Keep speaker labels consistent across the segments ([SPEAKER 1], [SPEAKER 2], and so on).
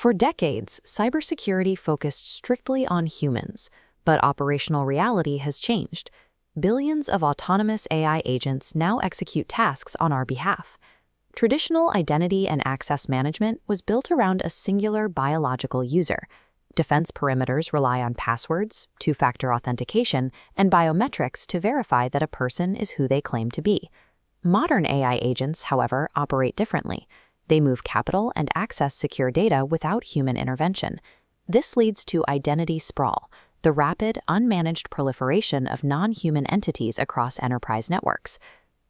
[SPEAKER 1] For decades, cybersecurity focused strictly on humans, but operational reality has changed. Billions of autonomous AI agents now execute tasks on our behalf. Traditional identity and access management was built around a singular biological user. Defense perimeters rely on passwords, two-factor authentication, and biometrics to verify that a person is who they claim to be. Modern AI agents, however, operate differently. They move capital and access secure data without human intervention. This leads to identity sprawl, the rapid, unmanaged proliferation of non-human entities across enterprise networks.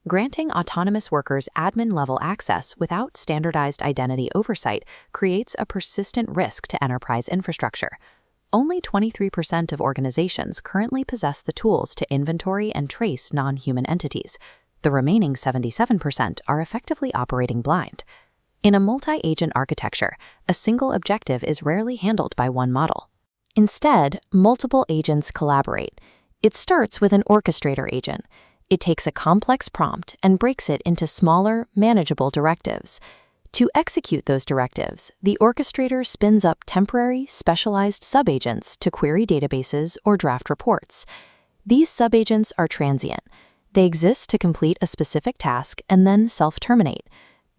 [SPEAKER 1] Granting autonomous workers admin-level access without standardized identity oversight creates a persistent risk to enterprise infrastructure. Only 23% of organizations currently possess the tools to inventory and trace non-human entities. The remaining 77% are effectively operating blind. In a multi-agent architecture, a single objective is rarely handled by one model. Instead, multiple agents collaborate. It starts with an orchestrator agent. It takes a complex prompt and breaks it into smaller, manageable directives. To execute those directives, the orchestrator spins up temporary, specialized subagents to query databases or draft reports. These subagents are transient. They exist to complete a specific task and then self-terminate.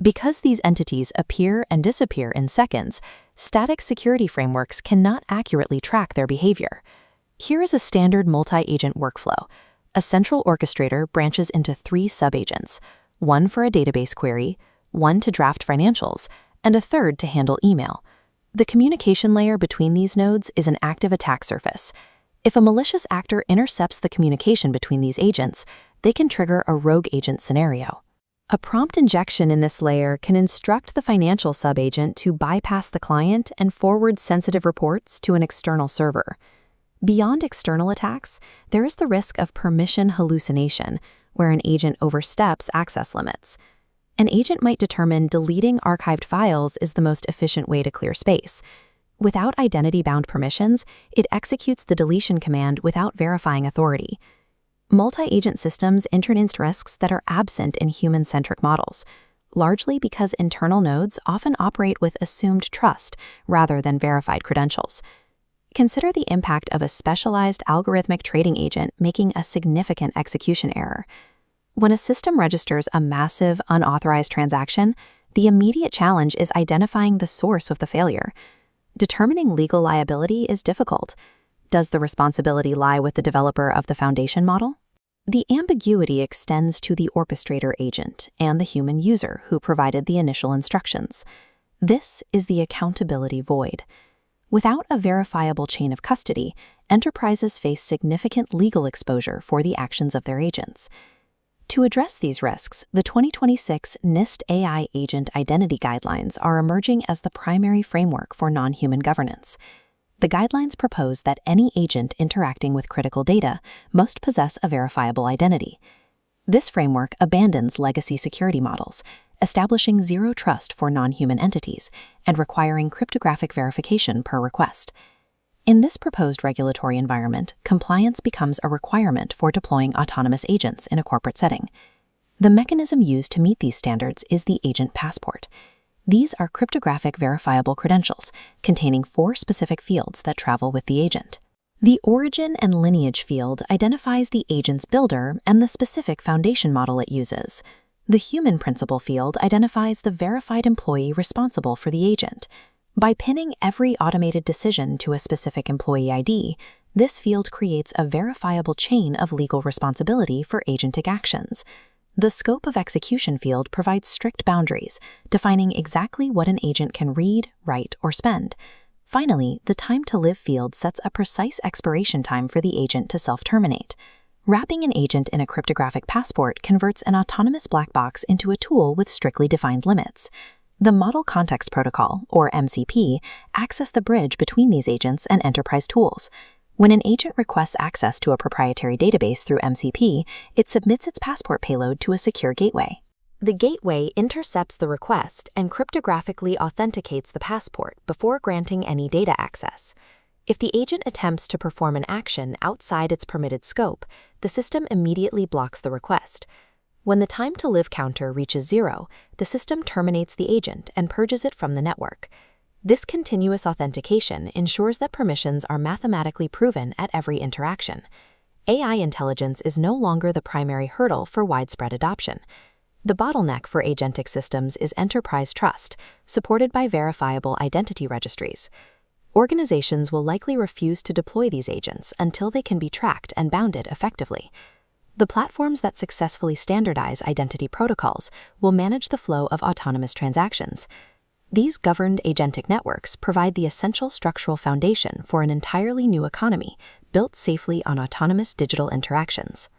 [SPEAKER 1] Because these entities appear and disappear in seconds, static security frameworks cannot accurately track their behavior. Here is a standard multi-agent workflow. A central orchestrator branches into 3 subagents, one for a database query, one to draft financials, and a third to handle email. The communication layer between these nodes is an active attack surface. If a malicious actor intercepts the communication between these agents, they can trigger a rogue agent scenario. A prompt injection in this layer can instruct the financial subagent to bypass the client and forward sensitive reports to an external server. Beyond external attacks, there is the risk of permission hallucination, where an agent oversteps access limits. An agent might determine deleting archived files is the most efficient way to clear space. Without identity-bound permissions, it executes the deletion command without verifying authority. Multi-agent systems introduce risks that are absent in human-centric models, largely because internal nodes often operate with assumed trust rather than verified credentials. Consider the impact of a specialized algorithmic trading agent making a significant execution error. When a system registers a massive, unauthorized transaction, the immediate challenge is identifying the source of the failure. Determining legal liability is difficult. Does the responsibility lie with the developer of the foundation model? The ambiguity extends to the orchestrator agent and the human user who provided the initial instructions. This is the accountability void. Without a verifiable chain of custody, enterprises face significant legal exposure for the actions of their agents. To address these risks, the 2026 NIST AI Agent Identity Guidelines are emerging as the primary framework for non-human governance. The guidelines propose that any agent interacting with critical data must possess a verifiable identity. This framework abandons legacy security models, establishing zero trust for non-human entities and requiring cryptographic verification per request. In this proposed regulatory environment, compliance becomes a requirement for deploying autonomous agents in a corporate setting. The mechanism used to meet these standards is the agent passport. These are cryptographic verifiable credentials containing 4 specific fields that travel with the agent. The origin and lineage field identifies the agent's builder and the specific foundation model it uses. The human principal field identifies the verified employee responsible for the agent. By pinning every automated decision to a specific employee ID, this field creates a verifiable chain of legal responsibility for agentic actions. The scope of execution field provides strict boundaries, defining exactly what an agent can read, write, or spend. Finally, the time to live field sets a precise expiration time for the agent to self-terminate. Wrapping an agent in a cryptographic passport converts an autonomous black box into a tool with strictly defined limits. The Model Context Protocol, or MCP, acts as the bridge between these agents and enterprise tools. When an agent requests access to a proprietary database through MCP, it submits its passport payload to a secure gateway. The gateway intercepts the request and cryptographically authenticates the passport before granting any data access. If the agent attempts to perform an action outside its permitted scope, the system immediately blocks the request. When the time to live counter reaches 0, the system terminates the agent and purges it from the network. This continuous authentication ensures that permissions are mathematically proven at every interaction. AI intelligence is no longer the primary hurdle for widespread adoption. The bottleneck for agentic systems is enterprise trust, supported by verifiable identity registries. Organizations will likely refuse to deploy these agents until they can be tracked and bounded effectively. The platforms that successfully standardize identity protocols will manage the flow of autonomous transactions. These governed agentic networks provide the essential structural foundation for an entirely new economy, built safely on autonomous digital interactions.